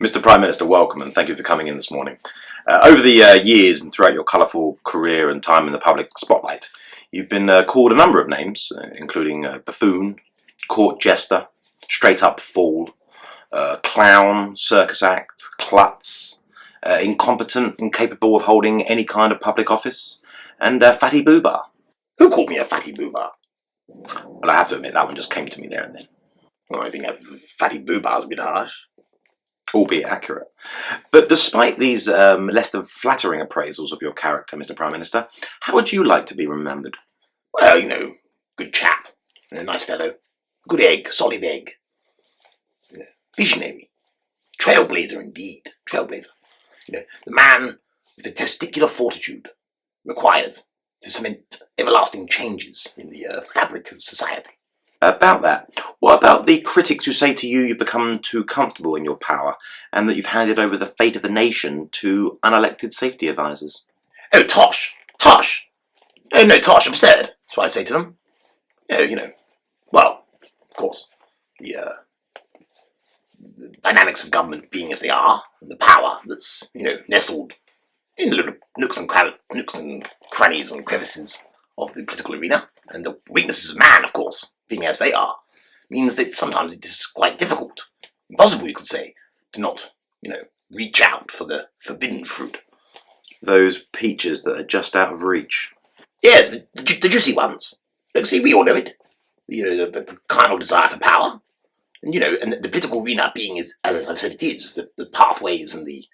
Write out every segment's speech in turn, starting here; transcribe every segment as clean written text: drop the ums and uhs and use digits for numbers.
Mr. Prime Minister, welcome and thank you for coming in this morning. Over the years and throughout your colourful career and time in the public spotlight, you've been called a number of names, including buffoon, court jester, straight-up fool, clown, circus act, klutz, incompetent, incapable of holding any kind of public office, and fatty boobar. Who called me a fatty boobar? Well, I have to admit that one just came to me there and then. Well, I think a fatty boobar is a bit harsh. Albeit accurate. But despite these less than flattering appraisals of your character, Mr. Prime Minister, how would you like to be remembered? Well, good chap, nice fellow, good egg, solid egg, visionary, trailblazer indeed, trailblazer. The man with the testicular fortitude required to cement everlasting changes in the fabric of society. About that, what about the critics who say to you you've become too comfortable in your power and that you've handed over the fate of the nation to unelected safety advisors? Oh, tosh! Oh, no, tosh, absurd. That's what I say to them. Well, of course, the dynamics of government being as they are, and the power that's, nestled in the little nooks and crannies and crevices of the political arena, and the weaknesses of man, of course, being as they are, means that sometimes it is quite difficult, impossible, you could say, to not, reach out for the forbidden fruit. Those peaches that are just out of reach. Yes, the juicy ones. Look, see, we all know it. The carnal desire for power, and and the political arena being as I've said, it is the pathways and the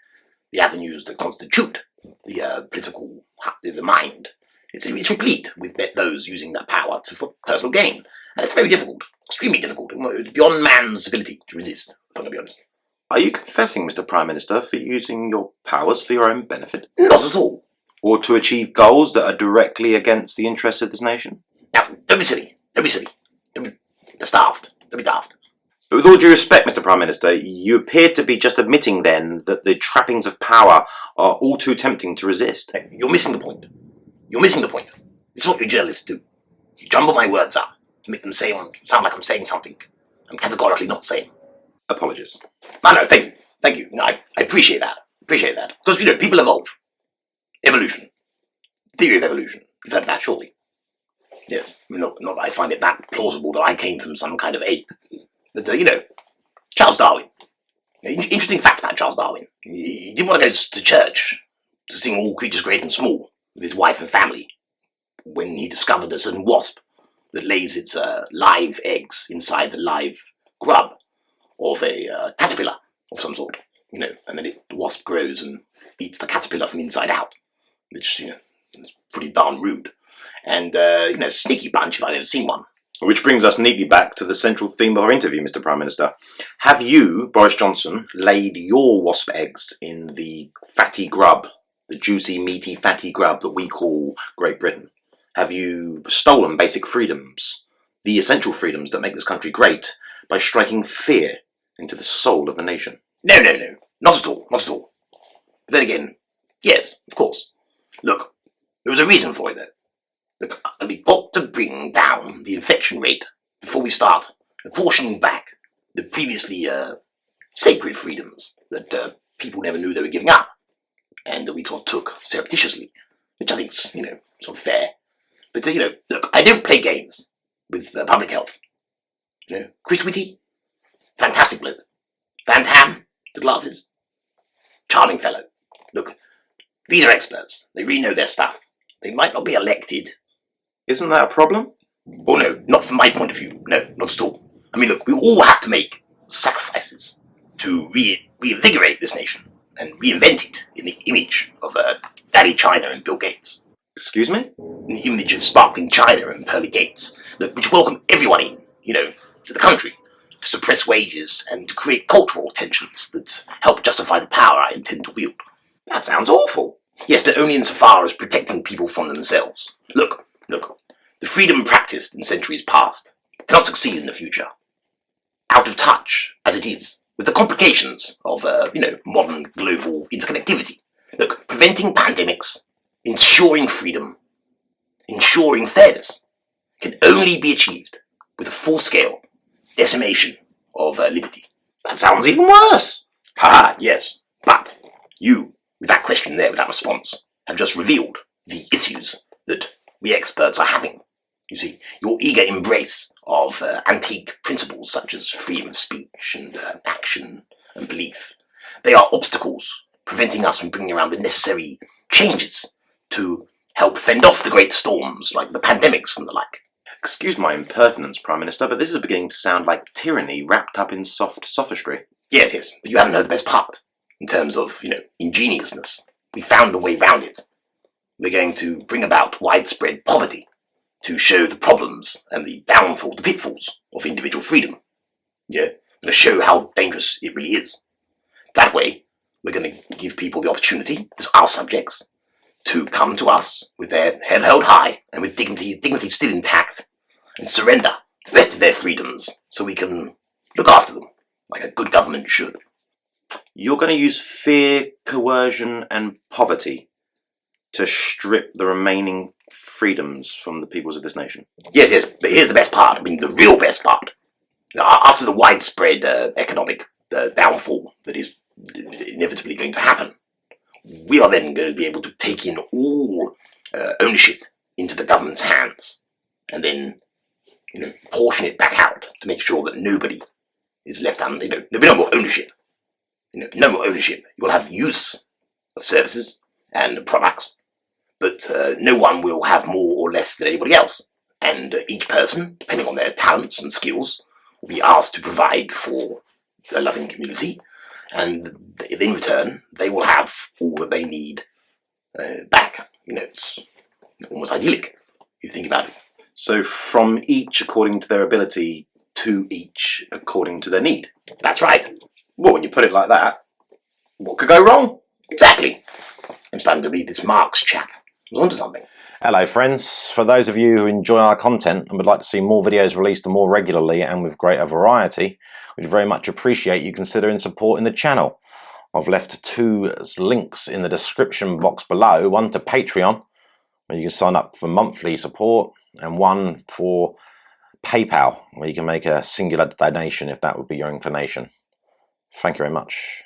avenues that constitute the political the mind. It's replete with those using that power for personal gain, and it's very difficult, extremely difficult, beyond man's ability to resist. If I'm going to be honest. Are you confessing, Mr. Prime Minister, for using your powers for your own benefit? Not at all. Or to achieve goals that are directly against the interests of this nation? Now, don't be silly. Don't be daft. Don't be daft. But with all due respect, Mr. Prime Minister, you appeared to be just admitting then that the trappings of power are all too tempting to resist. You're missing the point. This is what you journalists do. You jumble my words up to make them sound like I'm saying something I'm categorically not saying. Apologies. No, thank you. No, I appreciate that. Because, people evolve. Evolution. Theory of evolution. You've heard of that, surely? Yes. Not that I find it that plausible that I came from some kind of ape. But, Charles Darwin. Interesting fact about Charles Darwin. He didn't want to go to church to sing all creatures great and small with his wife and family when he discovered a certain wasp that lays its live eggs inside the live grub of a caterpillar of some sort, and then the wasp grows and eats the caterpillar from inside out, which, is pretty darn rude. And, sneaky bunch if I've ever seen one. Which brings us neatly back to the central theme of our interview, Mr. Prime Minister. Have you, Boris Johnson, laid your wasp eggs in the fatty grub, the juicy, meaty, fatty grub that we call Great Britain? Have you stolen basic freedoms, the essential freedoms that make this country great, by striking fear into the soul of the nation? No, not at all. But then again, yes, of course. Look, there was a reason for it, though. Look, we've got to bring down the infection rate before we start apportioning back the previously sacred freedoms that people never knew they were giving up, and that we sort of took surreptitiously, which I think's, sort of fair. But, look, I don't play games with public health. Chris Whitty, fantastic bloke. Van Tam, the glasses, charming fellow. Look, these are experts. They really know their stuff. They might not be elected. Isn't that a problem? Oh no, not from my point of view. No, not at all. I mean, look, we all have to make sacrifices to reinvigorate this nation and reinvent it in the image of Daddy China and Bill Gates. Excuse me? In the image of sparkling China and pearly Gates, look, which welcome everyone in, to the country, to suppress wages and to create cultural tensions that help justify the power I intend to wield. That sounds awful. Yes, but only insofar as protecting people from themselves. Look, the freedom practiced in centuries past cannot succeed in the future. Out of touch, as it is, with the complications of, modern global interconnectivity. Look, preventing pandemics, ensuring freedom, ensuring fairness, can only be achieved with a full-scale decimation of liberty. That sounds even worse. Ha! Yes, but you, with that question there, with that response, have just revealed the issues that we experts are having. You see, your eager embrace of antique principles such as freedom of speech and action and belief, they are obstacles preventing us from bringing around the necessary changes to help fend off the great storms like the pandemics and the like. Excuse my impertinence, Prime Minister, but this is beginning to sound like tyranny wrapped up in soft sophistry. Yes, but you haven't heard the best part. In terms of, ingeniousness, we found a way round it. We're going to bring about widespread poverty to show the problems and the downfall, the pitfalls of individual freedom. Yeah, to show how dangerous it really is. That way, we're going to give people the opportunity, as our subjects, to come to us with their head held high and with dignity still intact, and surrender the rest of their freedoms so we can look after them like a good government should. You're going to use fear, coercion, and poverty to strip the remaining freedoms from the peoples of this nation. Yes, but here's the best part. I mean, the real best part. After the widespread economic downfall that is inevitably going to happen, we are then going to be able to take in all ownership into the government's hands, and then, portion it back out to make sure that nobody is left there'll be no more ownership. No more ownership. You'll have use of services and products, but no one will have more or less than anybody else. And each person, depending on their talents and skills, will be asked to provide for a loving community, and in return, they will have all that they need back. It's almost idyllic, if you think about it. So from each according to their ability, to each according to their need. That's right. Well, when you put it like that, what could go wrong? Exactly. I'm starting to read this Marx chap. He's onto something. Hello friends, for those of you who enjoy our content and would like to see more videos released more regularly and with greater variety, we'd very much appreciate you considering supporting the channel. I've left 2 links in the description box below, one to Patreon, where you can sign up for monthly support, and one for PayPal, where you can make a singular donation if that would be your inclination. Thank you very much.